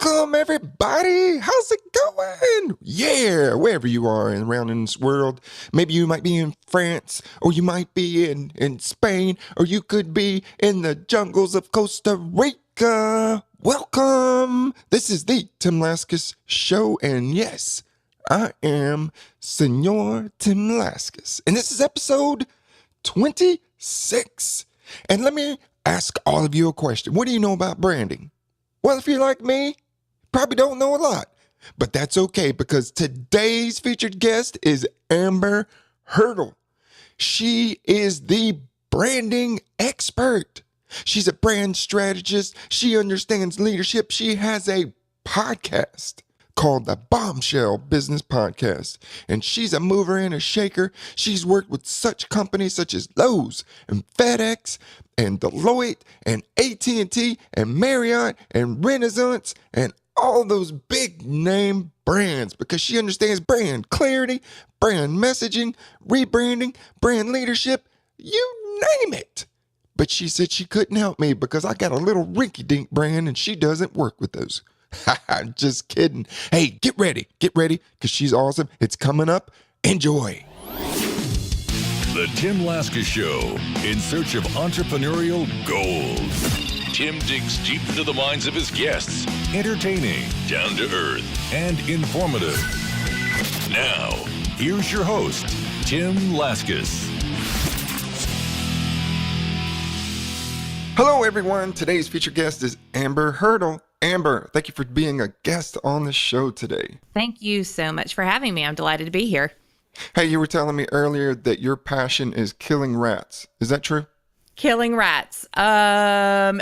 Welcome, everybody. How's it going? Yeah, wherever you are around in this world. Maybe you might be in France, or you might be in Spain, or you could be in the jungles of Costa Rica. Welcome. This is the Tim Laskus Show, and yes, I am Senor Tim Laskus. And this is episode 26. And let me ask all of you a question. What do you know about branding? Well, if you're like me, probably don't know a lot, but that's okay because today's featured guest is Amber Hurdle. She is the branding expert. She's a brand strategist. She understands leadership. She has a podcast called the Bombshell Business Podcast, and she's a mover and a shaker. She's worked with such companies such as Lowe's and FedEx and Deloitte and AT&T and Marriott and Renaissance and all those big name brands because she understands brand clarity, brand messaging, rebranding, brand leadership, you name it. But she said she couldn't help me because I got a little rinky-dink brand and she doesn't work with those. Just kidding. Hey, get ready, because she's awesome. It's coming up. Enjoy. The Tim Laskus Show, in search of entrepreneurial gold. Tim digs deep into the minds of his guests, entertaining, down to earth, and informative. Now, here's your host, Tim Laskus. Hello, everyone. Today's featured guest is Amber Hurdle. Amber, thank you for being a guest on the show today. Thank you so much for having me. I'm delighted to be here. Hey, you were telling me earlier that your passion is killing rats. Is that true? Killing rats. No.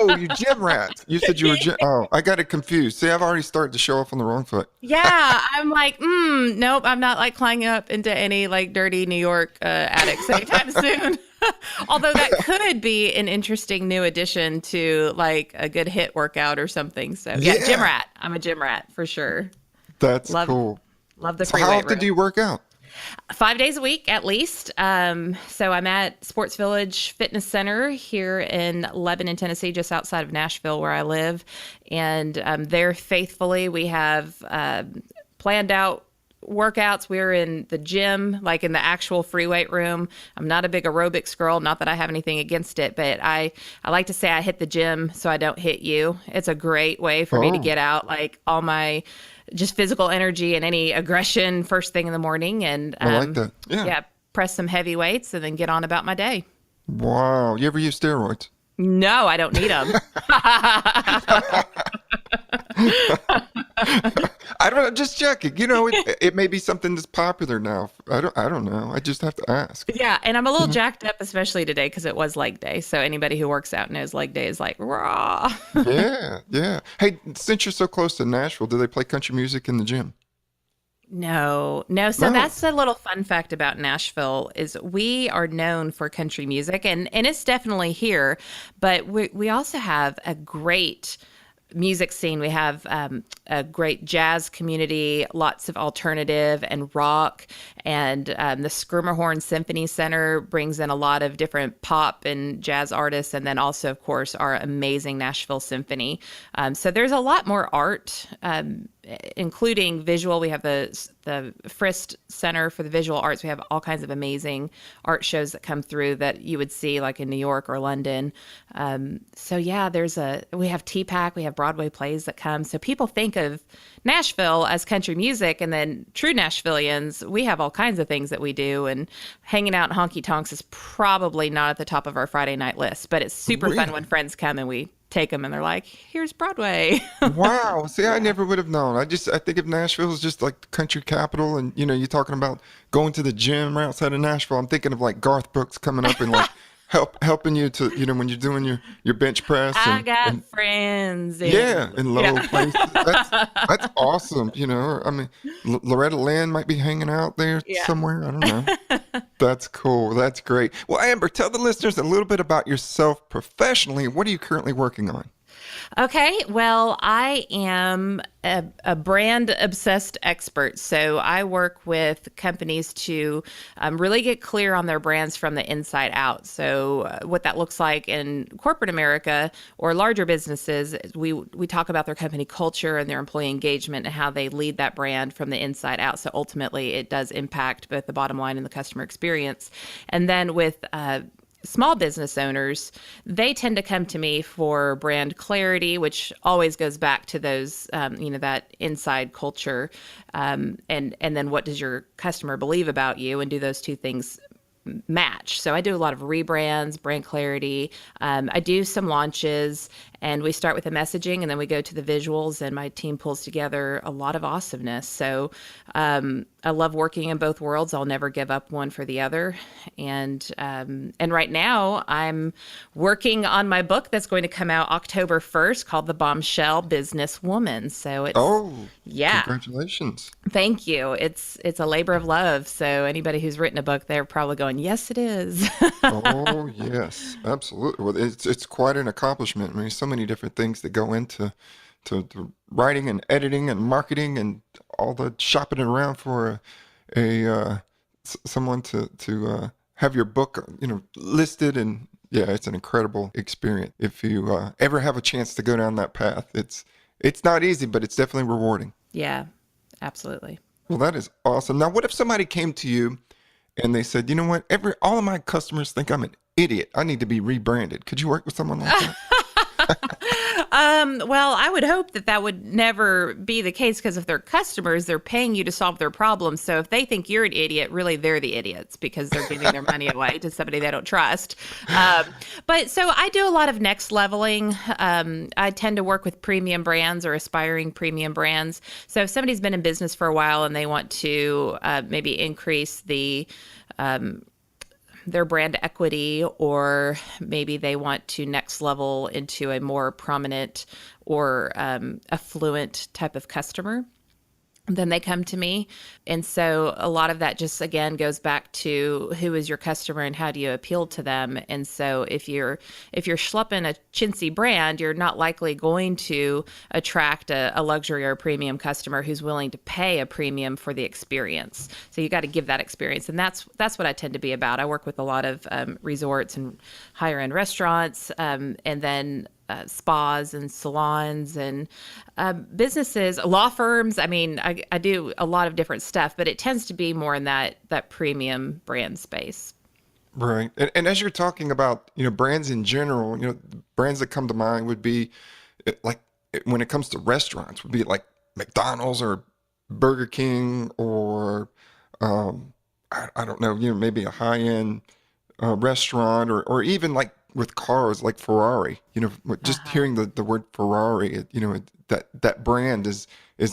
You gym rats. You said you were I got it confused. See, I've already started to show off on the wrong foot. Yeah, I'm like, nope, I'm not like climbing up into any like dirty New York attics anytime soon. Although that could be an interesting new addition to like a good HIIT workout or something. So yeah, gym rat. I'm a gym rat for sure. That's cool. Love the So free how weight often room. do you work out? 5 days a week at least. So I'm at Sports Village Fitness Center here in Lebanon, Tennessee, just outside of Nashville where I live. And there faithfully we have planned out workouts. We're in the gym, like in the actual free weight room. I'm not a big aerobics girl, not that I have anything against it, but I like to say I hit the gym so I don't hit you. It's a great way for me to get out like all my just physical energy and any aggression first thing in the morning. And I like that. Yeah. Press some heavy weights and then get on about my day. Wow. You ever use steroids? No, I don't need them. I don't know, just checking. You know, it may be something that's popular now. I don't know. I just have to ask. Yeah, and I'm a little jacked up, especially today because it was leg day. So anybody who works out knows leg day is like raw. Yeah. Hey, since you're so close to Nashville, do they play country music in the gym? No. So that's a little fun fact about Nashville is we are known for country music and it's definitely here, but we also have a great music scene. We have a great jazz community, lots of alternative and rock, and the Schermerhorn Symphony Center brings in a lot of different pop and jazz artists, and then also, of course, our amazing Nashville Symphony. So there's a lot more art, including visual. We have the Frist Center for the Visual Arts. We have all kinds of amazing art shows that come through that you would see like in New York or London. So yeah, we have TPAC, we have Broadway plays that come. So people think of Nashville as country music, and then true Nashvillians, we have all kinds of things that we do, and hanging out in honky tonks is probably not at the top of our Friday night list, but it's super fun when friends come and we take them and they're like, here's Broadway. Wow. See, I never would have known. I think of Nashville as just like the country capital. And, you know, you're talking about going to the gym right outside of Nashville. I'm thinking of like Garth Brooks coming up and like helping you to, you know, when you're doing your bench press. I got friends. In low places. That's awesome. You know, I mean, Loretta Lynn might be hanging out there somewhere. I don't know. That's cool. That's great. Well, Amber, tell the listeners a little bit about yourself professionally. What are you currently working on? Okay, well, I am a brand obsessed expert. So I work with companies to really get clear on their brands from the inside out. So what that looks like in corporate America or larger businesses, we talk about their company culture and their employee engagement and how they lead that brand from the inside out. So ultimately, it does impact both the bottom line and the customer experience. And then with small business owners, they tend to come to me for brand clarity, which always goes back to those, that inside culture. And then what does your customer believe about you? And do those two things match? So I do a lot of rebrands, brand clarity. I do some launches, and we start with the messaging, and then we go to the visuals, and my team pulls together a lot of awesomeness. So I love working in both worlds. I'll never give up one for the other. And right now I'm working on my book that's going to come out October 1st called The Bombshell Businesswoman. So it's yeah. Congratulations. Thank you. It's a labor of love. So anybody who's written a book, they're probably going, yes, it is. Oh, yes, absolutely. Well, it's quite an accomplishment. I mean, so many different things that go into to writing and editing and marketing and all the shopping around for someone to have your book, listed. And yeah, it's an incredible experience. If you ever have a chance to go down that path, it's not easy, but it's definitely rewarding. Yeah, absolutely. Well, that is awesome. Now, what if somebody came to you and they said, you know what, all of my customers think I'm an idiot. I need to be rebranded. Could you work with someone like that? Well, I would hope that would never be the case, because if they're customers, they're paying you to solve their problems. So if they think you're an idiot, really they're the idiots, because they're giving their money away to somebody they don't trust. But so I do a lot of next leveling. I tend to work with premium brands or aspiring premium brands. So if somebody's been in business for a while and they want to maybe increase their brand equity, or maybe they want to next level into a more prominent or affluent type of customer, then they come to me. And so a lot of that just, again, goes back to who is your customer and how do you appeal to them. And so if you're schlepping a chintzy brand, you're not likely going to attract a luxury or a premium customer who's willing to pay a premium for the experience. So you got to give that experience. And that's what I tend to be about. I work with a lot of resorts and higher end restaurants, and then spas and salons and businesses, law firms. I mean, I do a lot of different stuff, but it tends to be more in that premium brand space. Right. And as you're talking about, brands in general, brands that come to mind would be like, when it comes to restaurants, would be like McDonald's or Burger King, or I don't know, maybe a high-end restaurant, or even like with cars, like Ferrari. Just hearing the word Ferrari, that brand is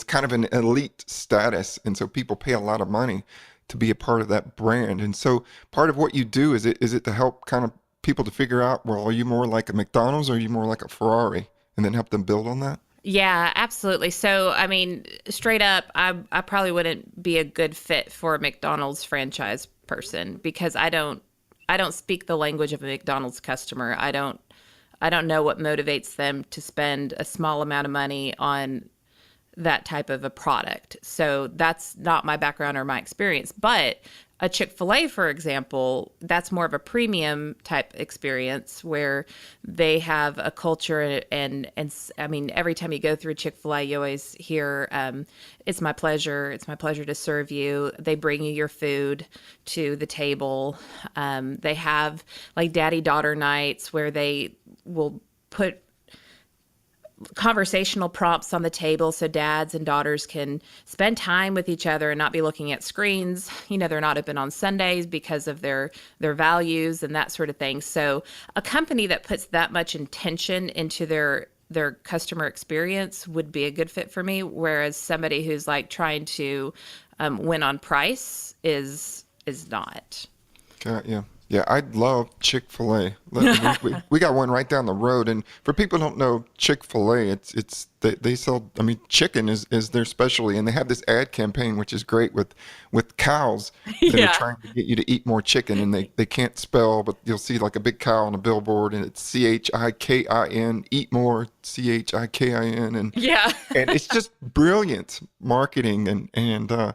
kind of an elite status, and so people pay a lot of money to be a part of that brand. And so part of what you do is it to help kind of people to figure out, well, are you more like a McDonald's or are you more like a Ferrari, and then help them build on that? Yeah, absolutely. So, I mean, straight up, I probably wouldn't be a good fit for a McDonald's franchise person, because I don't speak the language of a McDonald's customer. I don't know what motivates them to spend a small amount of money on that type of a product. So that's not my background or my experience. But a Chick-fil-A, for example, that's more of a premium type experience where they have a culture, and I mean, every time you go through Chick-fil-A, you always hear, it's my pleasure to serve you. They bring you your food to the table. They have like daddy-daughter nights where they will put conversational prompts on the table so dads and daughters can spend time with each other and not be looking at screens. They're not open on Sundays because of their values and that sort of thing. So a company that puts that much intention into their customer experience would be a good fit for me, whereas somebody who's like trying to win on price is not. Yeah. Yeah, I love Chick-fil-A. We got one right down the road, and for people who don't know Chick-fil-A, they sell. I mean, chicken is their specialty, and they have this ad campaign which is great with cows that are Yeah. trying to get you to eat more chicken, and they can't spell, but you'll see like a big cow on a billboard, and it's CHIKIN, eat more CHIKIN, Yeah. and it's just brilliant marketing and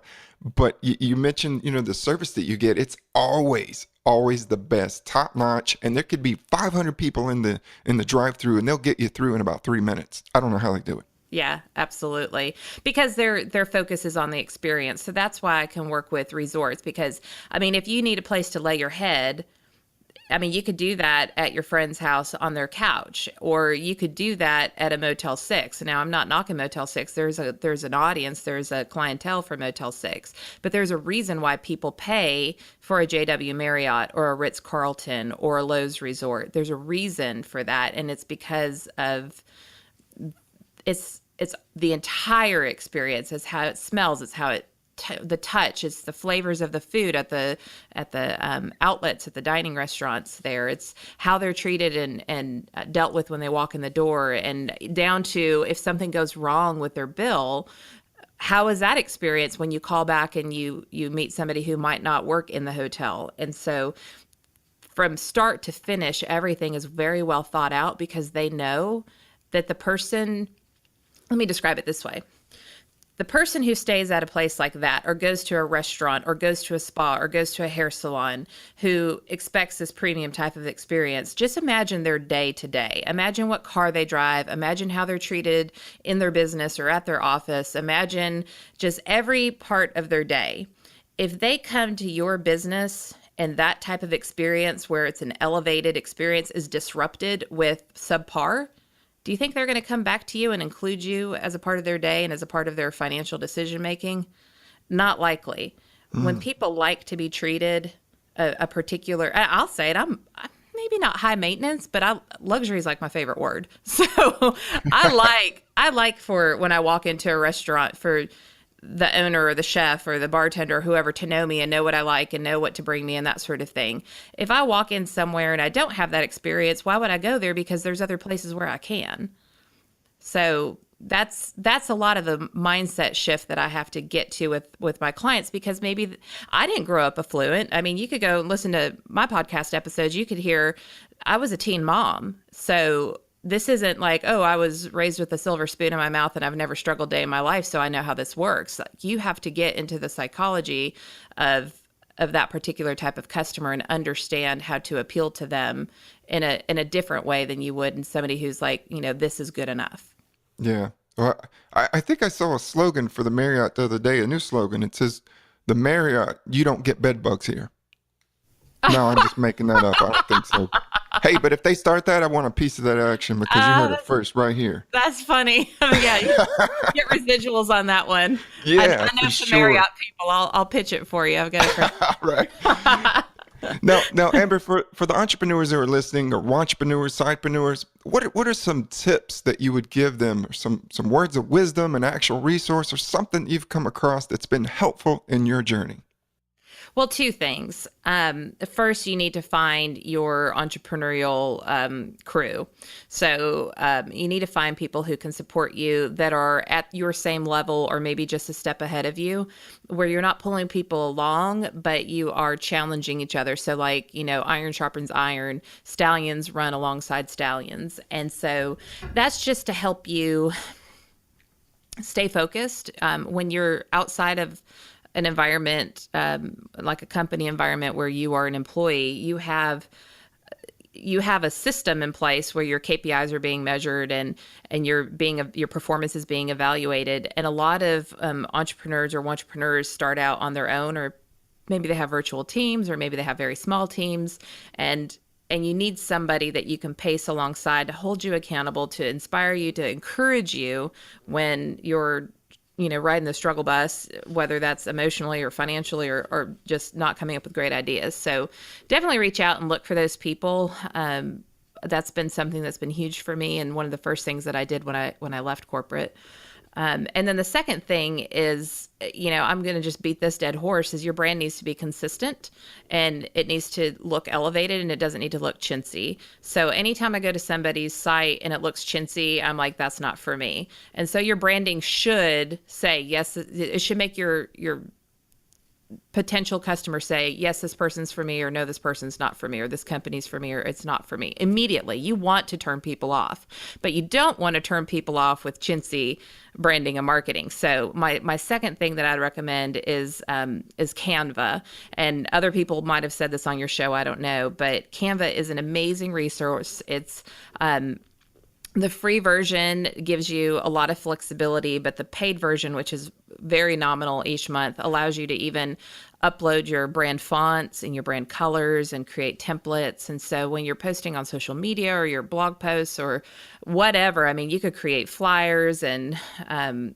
but you mentioned the service that you get. It's always the best, top notch, and there could be 500 people in the drive-through and they'll get you through in about 3 minutes. I don't know how they do it. Yeah, absolutely. Because their focus is on the experience. So that's why I can work with resorts because I mean, if you need a place to lay your head, I mean, you could do that at your friend's house on their couch, or you could do that at a Motel 6. Now, I'm not knocking Motel 6. There's an audience, there's a clientele for Motel 6, but there's a reason why people pay for a JW Marriott or a Ritz-Carlton or a Lowe's Resort. There's a reason for that, and it's because of it's the entire experience. It's how it smells. It's how the touch. It's the flavors of the food at the outlets, at the dining restaurants. There, it's how they're treated and dealt with when they walk in the door, and down to if something goes wrong with their bill. How is that experience when you call back and you meet somebody who might not work in the hotel? And so from start to finish, everything is very well thought out because they know that the person, let me describe it this way. The person who stays at a place like that or goes to a restaurant or goes to a spa or goes to a hair salon who expects this premium type of experience, just imagine their day to day. Imagine what car they drive. Imagine how they're treated in their business or at their office. Imagine just every part of their day. If they come to your business and that type of experience where it's an elevated experience is disrupted with subpar, do you think they're going to come back to you and include you as a part of their day and as a part of their financial decision making? Not likely. When people like to be treated a particular, I'll say it, I'm maybe not high maintenance, but luxury is like my favorite word. So I like for when I walk into a restaurant for the owner or the chef or the bartender or whoever to know me and know what I like and know what to bring me and that sort of thing. If I walk in somewhere and I don't have that experience, why would I go there? Because there's other places where I can. So that's a lot of the mindset shift that I have to get to with my clients because maybe I didn't grow up affluent. I mean, you could go and listen to my podcast episodes. You could hear I was a teen mom. So this isn't like, oh, I was raised with a silver spoon in my mouth and I've never struggled a day in my life, so I know how this works. Like, you have to get into the psychology of that particular type of customer and understand how to appeal to them in a different way than you would in somebody who's like, this is good enough. Yeah. Well, I think I saw a slogan for the Marriott the other day, a new slogan. It says, the Marriott, you don't get bed bugs here. No, I'm just making that up. I don't think so. Hey, but if they start that, I want a piece of that action because you heard it first right here. That's funny. Yeah, you get residuals on that one. Yeah, I know for some sure. Marriott people. I'll pitch it for you. I've got a friend. Right. Now, Amber, for the entrepreneurs who are listening, or entrepreneurs, sidepreneurs, what are some tips that you would give them, or some words of wisdom, an actual resource, or something you've come across that's been helpful in your journey? Well, two things. First, you need to find your entrepreneurial crew. So you need to find people who can support you that are at your same level or maybe just a step ahead of you, where you're not pulling people along, but you are challenging each other. So like, iron sharpens iron, stallions run alongside stallions. And so that's just to help you stay focused when you're outside of an environment, like a company environment where you are an employee. You have a system in place where your KPIs are being measured and your performance is being evaluated. And a lot of entrepreneurs start out on their own, or maybe they have virtual teams, or maybe they have very small teams, and you need somebody that you can pace alongside to hold you accountable, to inspire you, to encourage you when you're riding the struggle bus, whether that's emotionally or financially or just not coming up with great ideas. So definitely reach out and look for those people. That's been something that's been huge for me, and one of the first things that I did when I left corporate. And then the second thing is, I'm going to just beat this dead horse, is your brand needs to be consistent and it needs to look elevated and it doesn't need to look chintzy. So anytime I go to somebody's site and it looks chintzy, I'm like, that's not for me. And so your branding should say, yes, it should make your potential customers say, yes, this person's for me, or no, this person's not for me, or this company's for me, or it's not for me. Immediately, you want to turn people off, but you don't want to turn people off with chintzy branding and marketing. So my second thing that I'd recommend is Canva. And other people might have said this on your show, I don't know, but Canva is an amazing resource. It's the free version gives you a lot of flexibility, but the paid version, which is very nominal each month, allows you to even upload your brand fonts and your brand colors and create templates. And so when you're posting on social media or your blog posts or whatever, I mean, you could create flyers and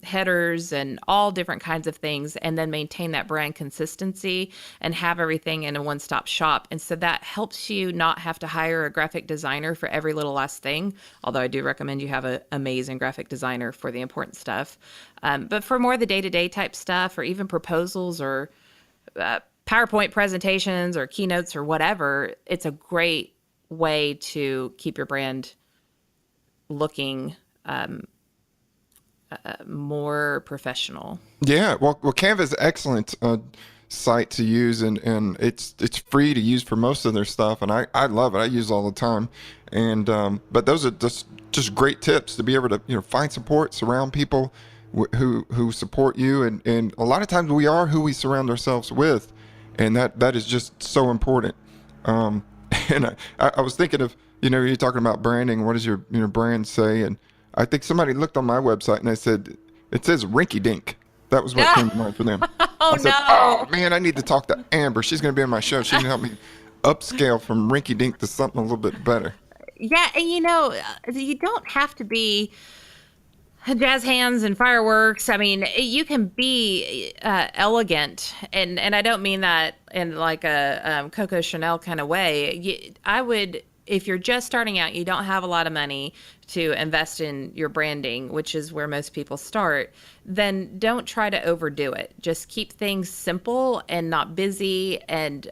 headers and all different kinds of things, and then maintain that brand consistency and have everything in a one-stop shop. And so that helps you not have to hire a graphic designer for every little last thing, although I do recommend you have an amazing graphic designer for the important stuff. But for more of the day-to-day type stuff, or even proposals or PowerPoint presentations or keynotes or whatever, it's a great way to keep your brand looking more professional. Yeah, well, Canva is an excellent site to use, and it's free to use for most of their stuff, and I love it. I use it all the time, and but those are just great tips to be able to find support, surround people who support you, and a lot of times we are who we surround ourselves with, and that is just so important. And I was thinking of you're talking about branding. What does your brand say? And I think somebody looked on my website and I said it says rinky dink. That was what came to mind for them. I said, oh man, I need to talk to Amber. She's going to be on my show. She can help me upscale from rinky dink to something a little bit better. Yeah, and you don't have to be jazz hands and fireworks. I mean, you can be elegant, and I don't mean that in like a Coco Chanel kind of way. I would, if you're just starting out, you don't have a lot of money to invest in your branding, which is where most people start, then don't try to overdo it. Just keep things simple and not busy, and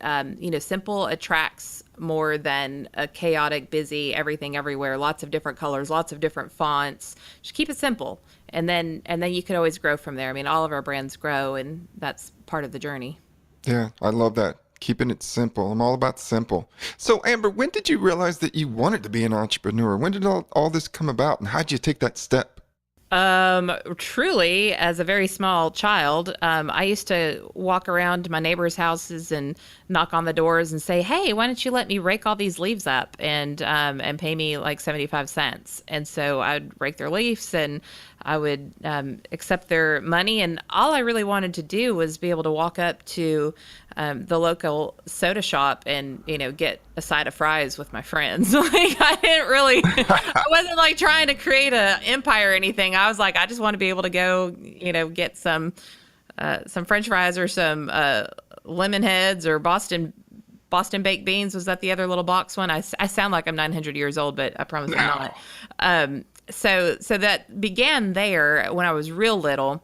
simple attracts more than a chaotic, busy, everything everywhere, lots of different colors, lots of different fonts. Just keep it simple, and then you could always grow from there. I mean, all of our brands grow, and that's part of the journey. Yeah, I love that. Keeping it simple. I'm all about simple. So Amber, when did you realize that you wanted to be an entrepreneur? When did all this come about, and how'd you take that step? Truly, as a very small child, I used to walk around my neighbors' houses and knock on the doors and say, "Hey, why don't you let me rake all these leaves up and pay me like 75 cents?" And so I'd rake their leaves and I would accept their money. And all I really wanted to do was be able to walk up to the local soda shop and, get a side of fries with my friends. Like, I didn't really, I wasn't like trying to create an empire or anything. I was like, I just want to be able to go, get some French fries or some lemon heads or Boston baked beans. Was that the other little box one? I sound like I'm 900 years old, but I promise I'm not. So that began there when I was real little.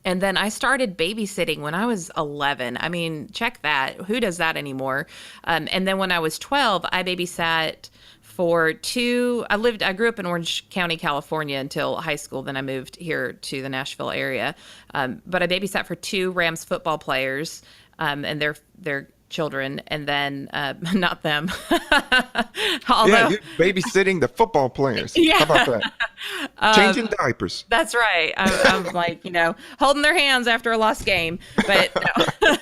And then I started babysitting when I was 11. I mean, check that. Who does that anymore? And then when I was 12, I babysat for I grew up in Orange County, California until high school. Then I moved here to the Nashville area. But I babysat for 2 Rams football players and their children, and then not them. Although, you're babysitting the football players. Yeah. How about that? Changing diapers. That's right. I'm like, holding their hands after a lost game. But no.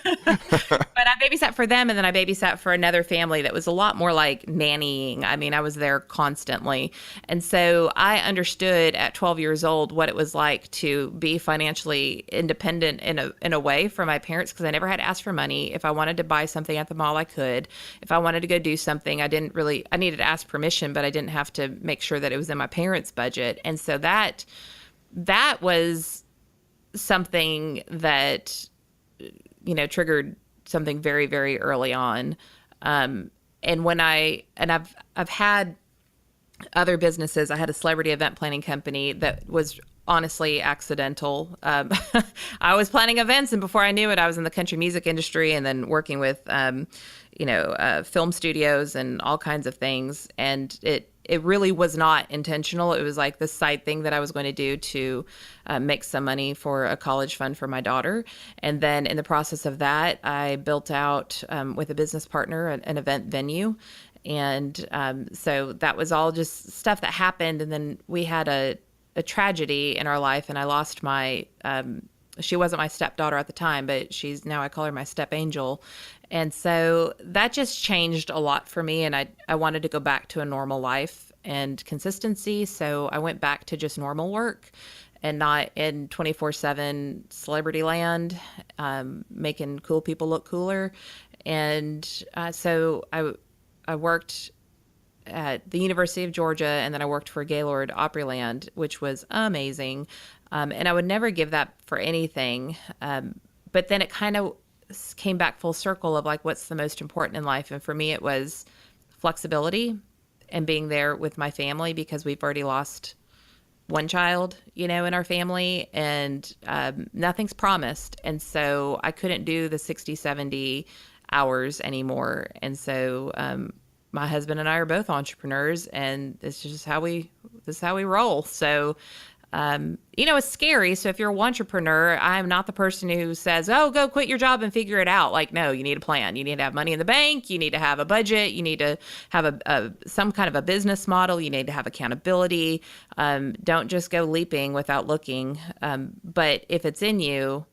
But I babysat for them, and then I babysat for another family that was a lot more like nannying. I mean, I was there constantly. And so I understood at 12 years old what it was like to be financially independent in a way from my parents, because I never had to ask for money. If I wanted to buy something at the mall, I could. If I wanted to go do something, I needed to ask permission, but I didn't have to make sure that it was in my parents' budget. And so that was something that, triggered something very, very early on. And I've had other businesses. I had a celebrity event planning company that was honestly accidental. I was planning events, and before I knew it, I was in the country music industry, and then working with, film studios and all kinds of things. And it really was not intentional. It was like this side thing that I was going to do to make some money for a college fund for my daughter. And then in the process of that, I built out with a business partner an event venue. And so that was all just stuff that happened. And then we had a tragedy in our life, and I lost my, she wasn't my stepdaughter at the time, but she's now, I call her my step angel. And so that just changed a lot for me. And I wanted to go back to a normal life and consistency. So I went back to just normal work and not in 24/7 celebrity land, making cool people look cooler. And so I worked at the University of Georgia, and then I worked for Gaylord Opryland, which was amazing. And I would never give that for anything. But then it kind of came back full circle of like, what's the most important in life? And for me, it was flexibility and being there with my family, because we've already lost one child, in our family, and nothing's promised. And so I couldn't do the 60, 70 hours anymore. And so my husband and I are both entrepreneurs, and this is how we roll. So, it's scary. So if you're an entrepreneur, I'm not the person who says, oh, go quit your job and figure it out. Like, no, you need a plan. You need to have money in the bank. You need to have a budget. You need to have some kind of a business model. You need to have accountability. Don't just go leaping without looking. But if it's in you,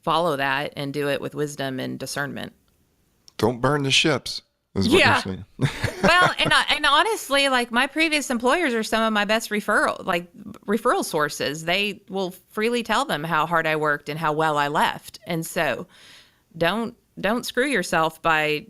follow that and do it with wisdom and discernment. Don't burn the ships, is what you're saying. Well, and honestly, like, my previous employers are some of my best referral sources. They will freely tell them how hard I worked and how well I left. And so don't screw yourself by,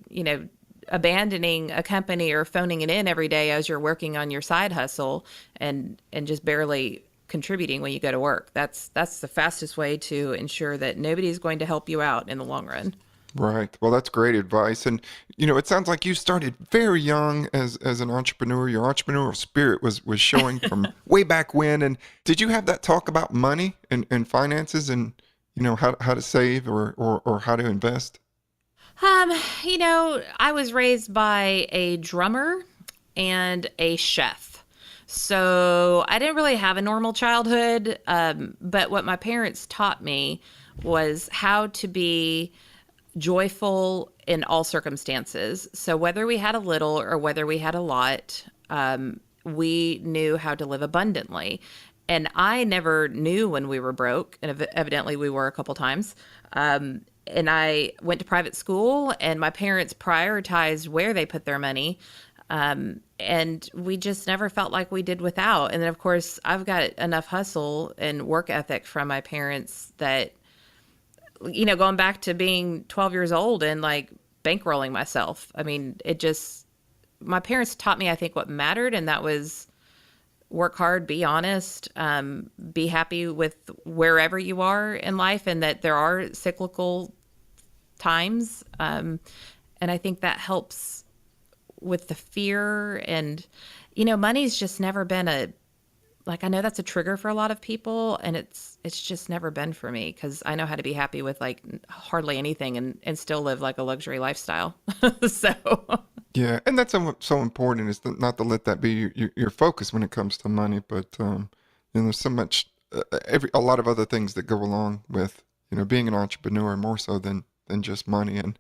abandoning a company or phoning it in every day as you're working on your side hustle and just barely contributing when you go to work. That's the fastest way to ensure that nobody's going to help you out in the long run. Right. Well, that's great advice. And, it sounds like you started very young as an entrepreneur. Your entrepreneurial spirit was showing from way back when. And did you have that talk about money and finances and, how to save or how to invest? I was raised by a drummer and a chef. So I didn't really have a normal childhood. But what my parents taught me was how to be joyful in all circumstances. So whether we had a little or whether we had a lot, we knew how to live abundantly. And I never knew when we were broke, and evidently we were a couple times. And I went to private school, and my parents prioritized where they put their money. And we just never felt like we did without. And then, of course, I've got enough hustle and work ethic from my parents that, going back to being 12 years old and like bankrolling myself. I mean, my parents taught me, I think, what mattered. And that was work hard, be honest, be happy with wherever you are in life, and that there are cyclical times. And I think that helps with the fear. And, money's just never been I know that's a trigger for a lot of people, and it's just never been for me, because I know how to be happy with like hardly anything and still live like a luxury lifestyle. So yeah, and that's so important, is not to let that be your focus when it comes to money. But there's so much, a lot of other things that go along with being an entrepreneur, more so than just money. And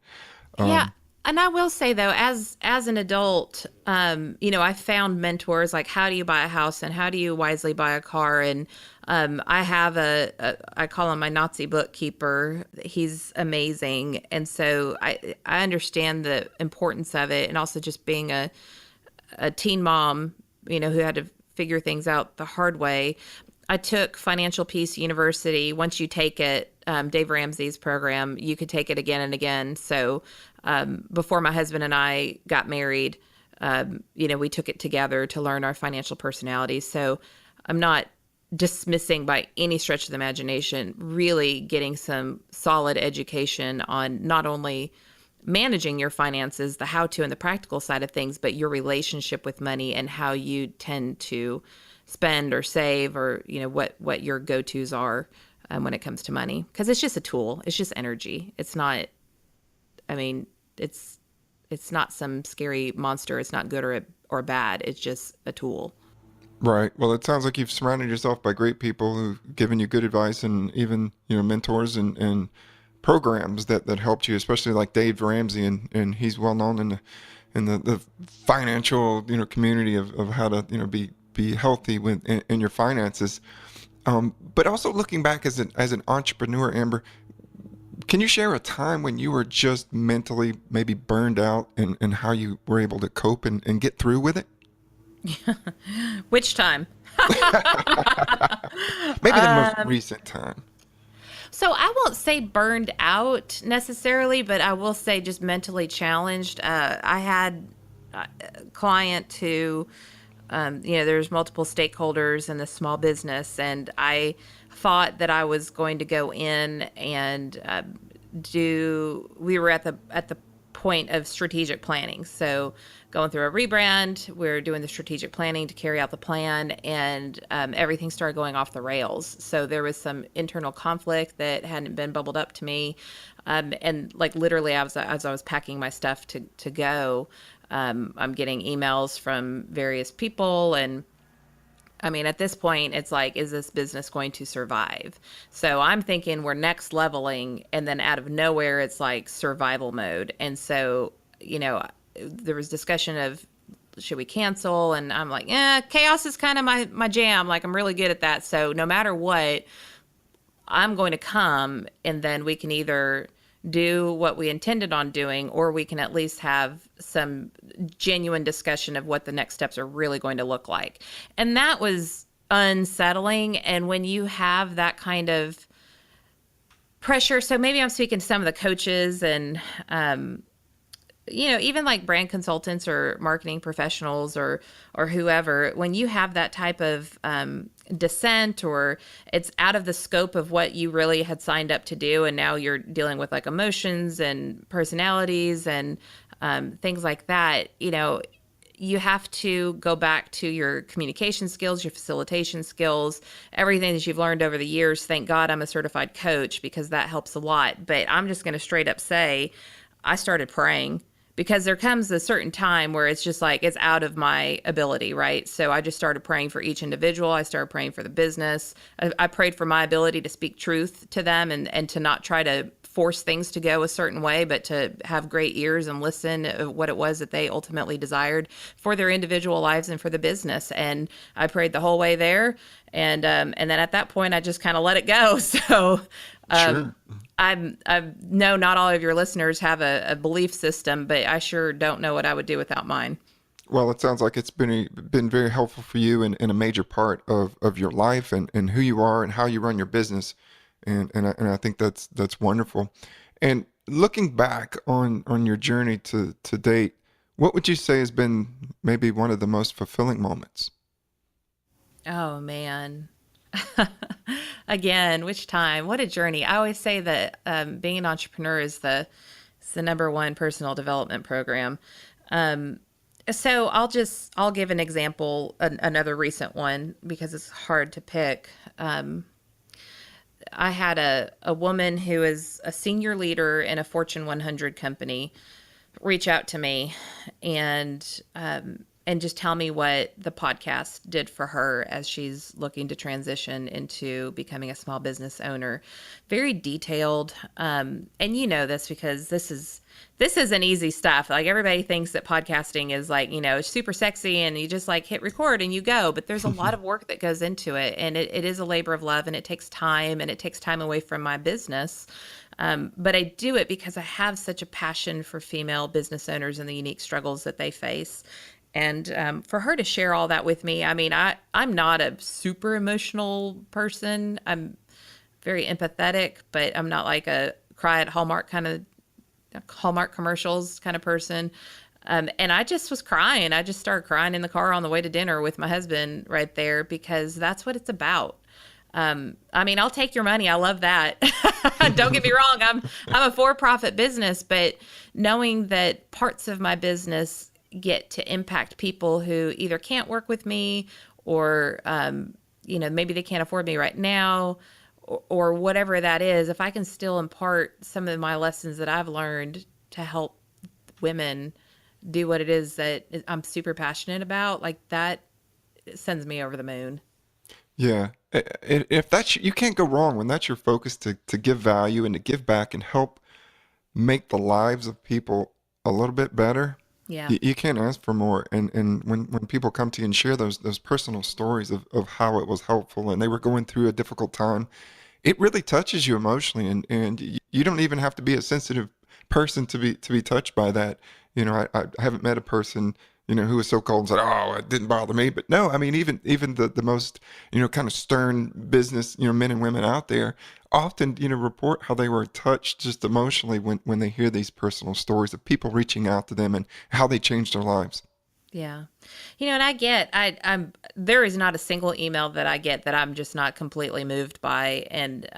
yeah. And I will say, though, as an adult, I found mentors, like, how do you buy a house and how do you wisely buy a car? And I have I call him my Nazi bookkeeper. He's amazing. And so I understand the importance of it, and also just being a teen mom, who had to figure things out the hard way. I took Financial Peace University. Once you take it, Dave Ramsey's program, you could take it again and again. So before my husband and I got married, we took it together to learn our financial personalities. So I'm not dismissing by any stretch of the imagination, really getting some solid education on not only managing your finances, the how-to and the practical side of things, but your relationship with money and how you tend to spend or save, or what your go-tos are when it comes to money, because it's just a tool. It's just energy. It's not. I mean, it's not some scary monster. It's not good or bad. It's just a tool. Right. Well, it sounds like you've surrounded yourself by great people who've given you good advice, and even, mentors and programs that helped you, especially like Dave Ramsey, and he's well known in the financial, community of how to, be healthy in your finances. But also looking back as an entrepreneur, Amber, can you share a time when you were just mentally maybe burned out, and how you were able to cope and get through with it? Which time? Maybe the most recent time. So I won't say burned out necessarily, but I will say just mentally challenged. I had a client who, there's multiple stakeholders in the small business, and I thought that I was going to go in and we were at the point of strategic planning. So going through a rebrand, we're doing the strategic planning to carry out the plan, and everything started going off the rails. So there was some internal conflict that hadn't been bubbled up to me. And like literally as I was packing my stuff to go, I'm getting emails from various people, and I mean, at this point, it's like, is this business going to survive? So I'm thinking we're next leveling, and then out of nowhere, it's like survival mode. And so, there was discussion of, should we cancel? And I'm like, chaos is kind of my jam. Like, I'm really good at that. So no matter what, I'm going to come, and then we can either do what we intended on doing, or we can at least have some genuine discussion of what the next steps are really going to look like. And that was unsettling. And when you have that kind of pressure, so maybe I'm speaking to some of the coaches and, even like brand consultants or marketing professionals or whoever, when you have that type of dissent, or it's out of the scope of what you really had signed up to do, and now you're dealing with like emotions and personalities and things like that, you have to go back to your communication skills, your facilitation skills, everything that you've learned over the years. Thank God I'm a certified coach, because that helps a lot. But I'm just going to straight up say I started praying, because there comes a certain time where it's just like, it's out of my ability, right? So I just started praying for each individual. I started praying for the business. I prayed for my ability to speak truth to them, and to not try to force things to go a certain way, but to have great ears and listen to what it was that they ultimately desired for their individual lives and for the business. And I prayed the whole way there. And then at that point, I just kind of let it go. So Sure. I know not all of your listeners have a belief system, but I sure don't know what I would do without mine. Well, it sounds like it's been very helpful for you, and a major part of your life, and who you are and how you run your business. And I think that's wonderful. And looking back on your journey to date, what would you say has been maybe one of the most fulfilling moments? Oh, man. Again, which time? What a journey. I always say that being an entrepreneur is the number one personal development program. So I'll give an example, another recent one, because it's hard to pick. I had a woman who is a senior leader in a Fortune 100 company reach out to me and just tell me what the podcast did for her as she's looking to transition into becoming a small business owner. Very detailed. And this because this isn't easy stuff. Like, everybody thinks that podcasting is like, super sexy and you just like hit record and you go, but there's a lot of work that goes into it. And it is a labor of love, and it takes time, and it takes time away from my business. But I do it because I have such a passion for female business owners and the unique struggles that they face. And for her to share all that with me, I mean, I'm not a super emotional person. I'm very empathetic, but I'm not like a cry at Hallmark commercials kind of person. And I just was crying. I just started crying in the car on the way to dinner with my husband right there, because that's what it's about. I mean, I'll take your money. I love that. Don't get me wrong. I'm a for-profit business, but knowing that parts of my business get to impact people who either can't work with me or maybe they can't afford me right now, or whatever that is, if I can still impart some of my lessons that I've learned to help women do what it is that I'm super passionate about, like that sends me over the moon. Yeah. If that's, you can't go wrong when that's your focus to give value and to give back and help make the lives of people a little bit better. Yeah. You can't ask for more. And when people come to you and share those personal stories of how it was helpful and they were going through a difficult time, it really touches you emotionally. And you don't even have to be a sensitive person to be touched by that. I haven't met a person, who was so cold and said, "Oh, it didn't bother me." But no, I mean, even the most, kind of stern business, men and women out there often, report how they were touched just emotionally when they hear these personal stories of people reaching out to them and how they changed their lives. Yeah. And I'm there is not a single email that I get that I'm just not completely moved by, and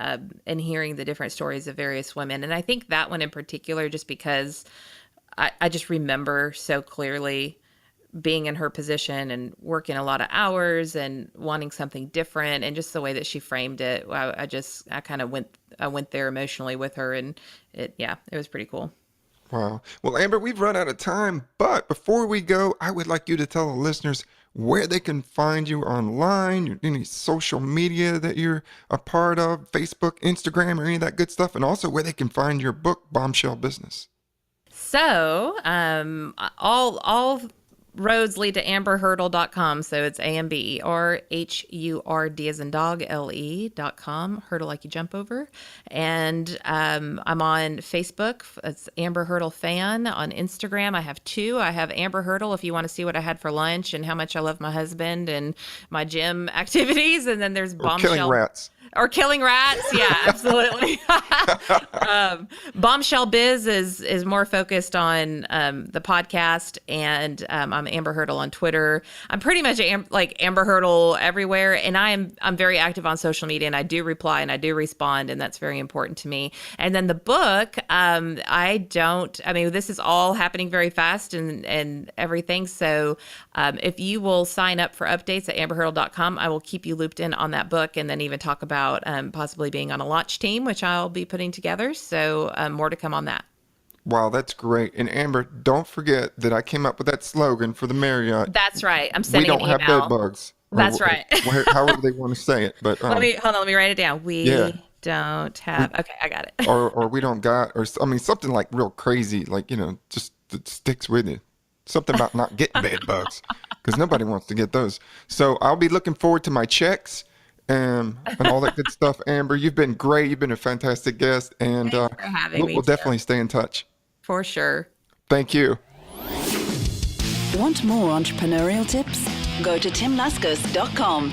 hearing the different stories of various women. And I think that one in particular, just because I just remember so clearly being in her position and working a lot of hours and wanting something different, and just the way that she framed it. I went there emotionally with her, and it was pretty cool. Wow. Well, Amber, we've run out of time, but before we go, I would like you to tell the listeners where they can find you online, any social media that you're a part of, Facebook, Instagram, or any of that good stuff, and also where they can find your book, Bombshell Business. So, all roads lead to amberhurdle.com. So it's AMBERHURD as in dog, LE.com. Hurdle like you jump over. And I'm on Facebook. It's Amber Hurdle Fan. On Instagram, I have two. I have Amber Hurdle if you want to see what I had for lunch and how much I love my husband and my gym activities. And then there's Bombshell. Killing rats. Or killing rats. Yeah, absolutely. Bombshell Biz is more focused on the podcast, and I'm Amber Hurdle on Twitter. I'm pretty much like Amber Hurdle everywhere, and I'm very active on social media, and I do reply and I do respond, and that's very important to me. And then the book, this is all happening very fast and everything. So if you will sign up for updates at amberhurdle.com, I will keep you looped in on that book, and then even talk about possibly being on a launch team, which I'll be putting together. So more to come on that. Wow, that's great. And Amber, don't forget that I came up with that slogan for the Marriott. That's right. I'm sending an email. We don't have bed bugs. That's right. However they want to say it. But let me write it down. We don't have. Okay, I got it. or we don't got, or I mean something like real crazy, like just that sticks with you. Something about not getting bed bugs, because nobody wants to get those. So I'll be looking forward to my checks. And all that good stuff. Amber, you've been great. You've been a fantastic guest, and Thanks for having me, we'll definitely stay in touch. For sure. Thank you. Want more entrepreneurial tips? Go to timlascos.com.